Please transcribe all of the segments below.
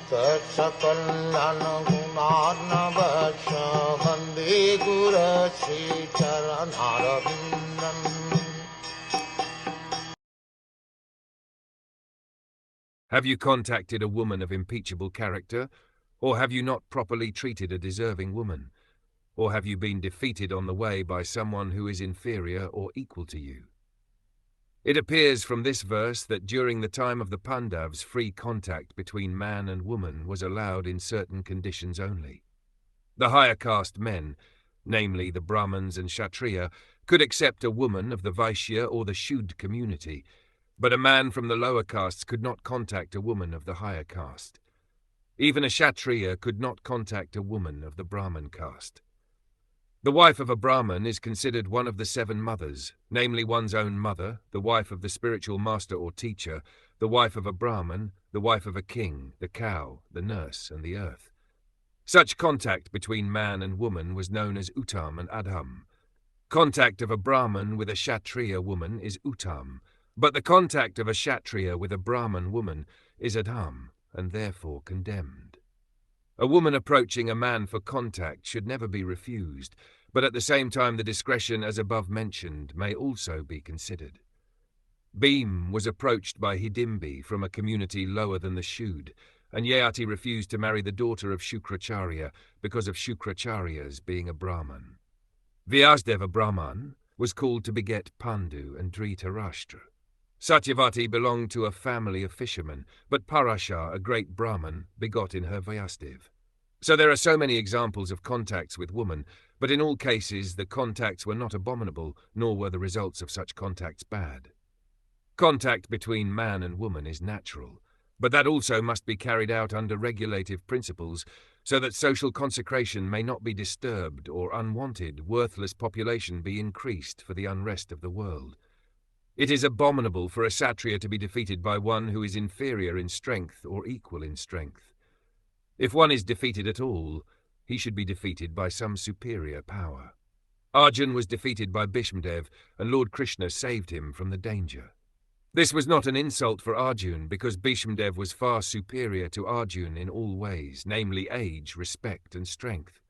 Sakalayan gunarnavasya Vande Guru Sri Charanaravindan. Have you contacted a woman of impeachable character? Or have you not properly treated a deserving woman? Or have you been defeated on the way by someone who is inferior or equal to you? It appears from this verse that during the time of the Pandavas, free contact between man and woman was allowed in certain conditions only. The higher caste men, namely the Brahmins and Kshatriya, could accept a woman of the Vaishya or the Shud community, but a man from the lower castes could not contact a woman of the higher caste. Even a Kshatriya could not contact a woman of the Brahmin caste. The wife of a Brahmin is considered one of the 7 mothers, namely one's own mother, the wife of the spiritual master or teacher, the wife of a Brahmin, the wife of a king, the cow, the nurse, and the earth. Such contact between man and woman was known as uttam and adham. Contact of a Brahmin with a Kshatriya woman is uttam, but the contact of a Kshatriya with a Brahmin woman is adham, and therefore condemned. A woman approaching a man for contact should never be refused, but at the same time the discretion as above mentioned may also be considered. Bhim was approached by Hidimbi from a community lower than the Shud, and Yayati refused to marry the daughter of Shukracharya because of Shukracharya's being a Brahman. Vyasdeva Brahman was called to beget Pandu and Dhritarashtra. Satyavati belonged to a family of fishermen, but Parasha, a great Brahman, begot in her Vyasdev. So there are so many examples of contacts with women, but in all cases the contacts were not abominable, nor were the results of such contacts bad. Contact between man and woman is natural, but that also must be carried out under regulative principles, so that social consecration may not be disturbed or unwanted, worthless population be increased for the unrest of the world. It is abominable for a Kshatriya to be defeated by one who is inferior in strength or equal in strength. If one is defeated at all, he should be defeated by some superior power. Arjun was defeated by Bhishmadev, and Lord Krishna saved him from the danger. This was not an insult for Arjun, because Bhishmadev was far superior to Arjun in all ways, namely age, respect, and strength.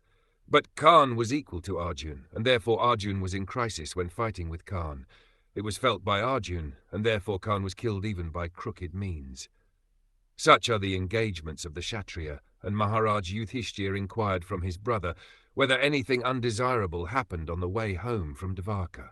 But Khan was equal to Arjun, and therefore Arjun was in crisis when fighting with Khan. It was felt by Arjun, and therefore Khan was killed even by crooked means. Such are the engagements of the Kshatriya, and Maharaj Yudhiṣṭhir inquired from his brother whether anything undesirable happened on the way home from Dvarka.